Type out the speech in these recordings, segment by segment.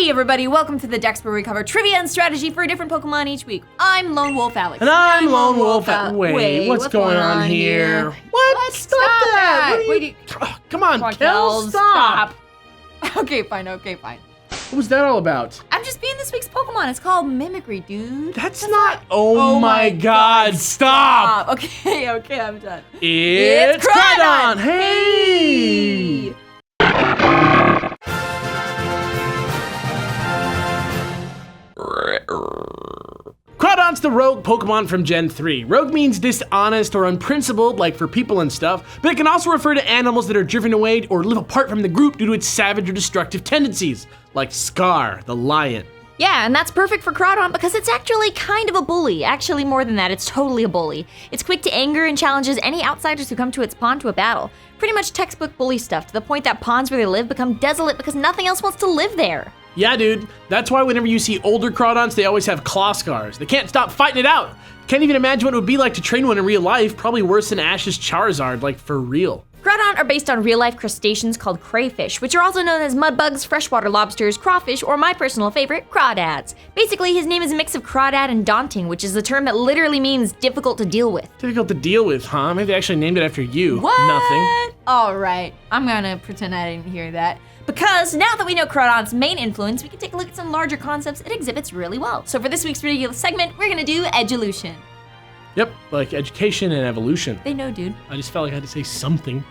Hey everybody, welcome to the Dex where we cover trivia and strategy for a different Pokemon each week. I'm Lone Wolf Alex. And I'm Lone Wolf Alex. Wait, what's going on here? What? Stop that! Wait, come on, PokeKellz, stop! Okay, fine. What was that all about? I'm just being this week's Pokemon. It's called Mimicry, dude. That's not... Oh my god, stop! Okay, I'm done. It's Crawdaunt! Hey! Crawdaunt's the rogue Pokemon from Gen 3. Rogue means dishonest or unprincipled, like for people and stuff, but it can also refer to animals that are driven away or live apart from the group due to its savage or destructive tendencies, like Scar, the lion. Yeah, and that's perfect for Crawdaunt because it's actually kind of a bully. Actually, more than that, it's totally a bully. It's quick to anger and challenges any outsiders who come to its pond to a battle. Pretty much textbook bully stuff, to the point that ponds where they live become desolate because nothing else wants to live there. Yeah, dude. That's why whenever you see older Crawdaunts, they always have claw scars. They can't stop fighting it out. Can't even imagine what it would be like to train one in real life. Probably worse than Ash's Charizard, like for real. Crawdaunt are based on real-life crustaceans called crayfish, which are also known as mudbugs, freshwater lobsters, crawfish, or my personal favorite, crawdads. Basically, his name is a mix of crawdad and daunting, which is a term that literally means difficult to deal with. Difficult to deal with, huh? Maybe they actually named it after you. What? Nothing. All right, I'm gonna pretend I didn't hear that. Because now that we know Crawdaunt's main influence, we can take a look at some larger concepts it exhibits really well. So for this week's particular segment, we're gonna do Edulution. Yep, like education and evolution. They know, dude. I just felt like I had to say something.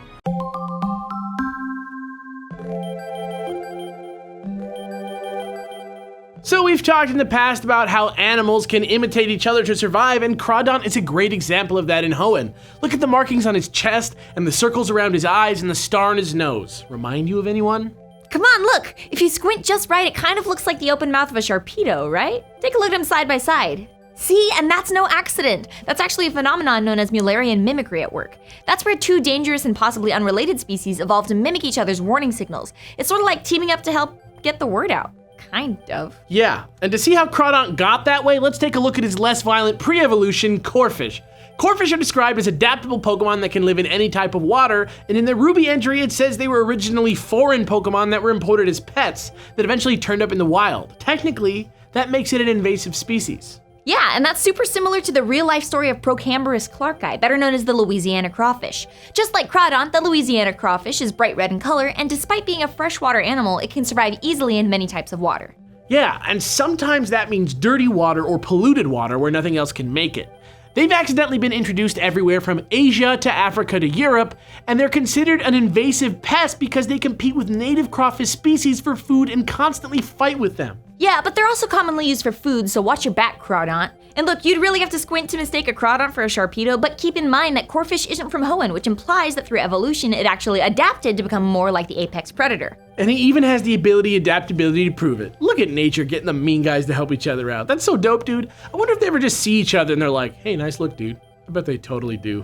So we've talked in the past about how animals can imitate each other to survive, and Crawdaunt is a great example of that in Hoenn. Look at the markings on his chest, and the circles around his eyes, and the star on his nose. Remind you of anyone? Come on, look! If you squint just right, it kind of looks like the open mouth of a Sharpedo, right? Take a look at them side by side. See, and that's no accident. That's actually a phenomenon known as Mullerian mimicry at work. That's where two dangerous and possibly unrelated species evolve to mimic each other's warning signals. It's sort of like teaming up to help get the word out. Kind of. Yeah, and to see how Crawdaunt got that way, let's take a look at his less violent pre-evolution Corphish. Corphish are described as adaptable Pokemon that can live in any type of water, and in their Ruby entry it says they were originally foreign Pokemon that were imported as pets that eventually turned up in the wild. Technically, that makes it an invasive species. Yeah, and that's super similar to the real-life story of Procambarus clarki, better known as the Louisiana crawfish. Just like Crawdaunt, the Louisiana crawfish is bright red in color, and despite being a freshwater animal, it can survive easily in many types of water. Yeah, and sometimes that means dirty water or polluted water where nothing else can make it. They've accidentally been introduced everywhere from Asia to Africa to Europe, and they're considered an invasive pest because they compete with native crawfish species for food and constantly fight with them. Yeah, but they're also commonly used for food, so watch your back, Crawdaunt. And look, you'd really have to squint to mistake a Crawdaunt for a Sharpedo, but keep in mind that Corphish isn't from Hoenn, which implies that through evolution, it actually adapted to become more like the apex predator. And he even has the adaptability to prove it. Look at nature getting the mean guys to help each other out. That's so dope, dude. I wonder if they ever just see each other and they're like, hey, nice look, dude. I bet they totally do.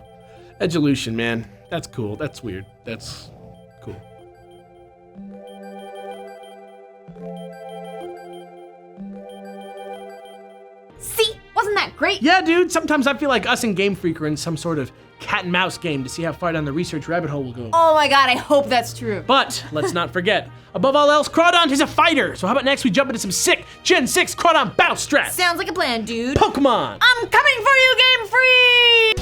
Edulution, man. That's cool. That's weird. That's cool. See? Wasn't that great? Yeah, dude. Sometimes I feel like us and Game Freak are in some sort of cat and mouse game to see how far down the research rabbit hole will go. Oh my god, I hope that's true. But let's not forget, above all else, Crawdaunt is a fighter. So how about next we jump into some sick Gen 6 Crawdaunt battle strats? Sounds like a plan, dude. Pokemon! I'm coming for you, Game Freak!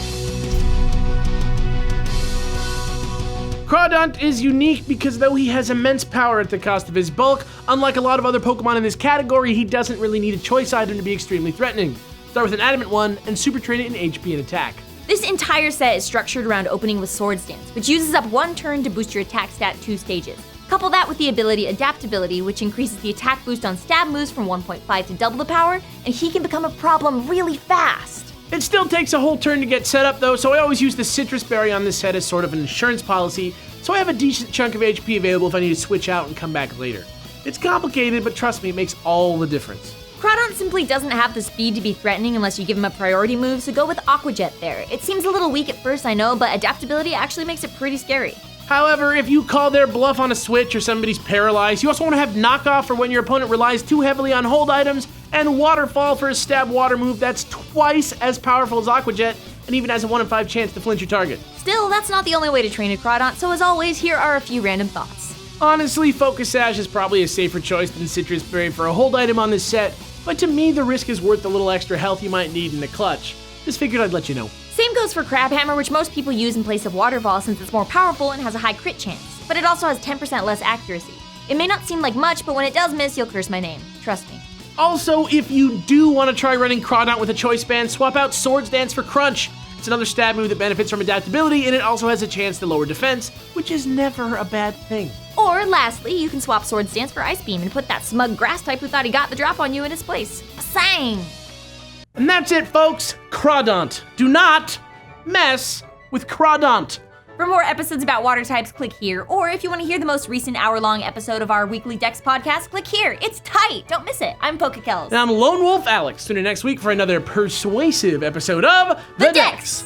Crawdaunt is unique because though he has immense power at the cost of his bulk, unlike a lot of other Pokemon in this category, he doesn't really need a choice item to be extremely threatening. Start with an adamant one and super train it in HP and attack. This entire set is structured around opening with Sword Stance, which uses up one turn to boost your attack stat 2 stages. Couple that with the ability Adaptability, which increases the attack boost on stab moves from 1.5 to double the power, and he can become a problem really fast. It still takes a whole turn to get set up though, so I always use the Citrus Berry on this set as sort of an insurance policy, so I have a decent chunk of HP available if I need to switch out and come back later. It's complicated, but trust me, it makes all the difference. Crawdaunt simply doesn't have the speed to be threatening unless you give him a priority move, so go with Aqua Jet there. It seems a little weak at first, I know, but Adaptability actually makes it pretty scary. However, if you call their bluff on a switch or somebody's paralyzed, you also want to have knockoff for when your opponent relies too heavily on hold items, and Waterfall for a stab water move that's twice as powerful as Aqua Jet, and even has a 1 in 5 chance to flinch your target. Still, that's not the only way to train a Crawdaunt, so as always, here are a few random thoughts. Honestly, Focus Sash is probably a safer choice than Citrus Berry for a hold item on this set, but to me the risk is worth the little extra health you might need in the clutch. Just figured I'd let you know. Same goes for Crab Hammer, which most people use in place of Waterfall since it's more powerful and has a high crit chance, but it also has 10% less accuracy. It may not seem like much, but when it does miss, you'll curse my name. Trust me. Also, if you do want to try running Crawdaunt with a choice band, swap out Swords Dance for Crunch. It's another stab move that benefits from adaptability, and it also has a chance to lower defense, which is never a bad thing. Or lastly, you can swap Swords Dance for Ice Beam and put that smug grass type who thought he got the drop on you in his place. Sang! And that's it, folks. Crawdaunt. Do not mess with Crawdaunt. For more episodes about water types, click here. Or if you want to hear the most recent hour-long episode of our weekly Dex podcast, click here. It's tight. Don't miss it. I'm PokeKellz. And I'm Lone Wolf Alex. Tune in next week for another persuasive episode of The Dex.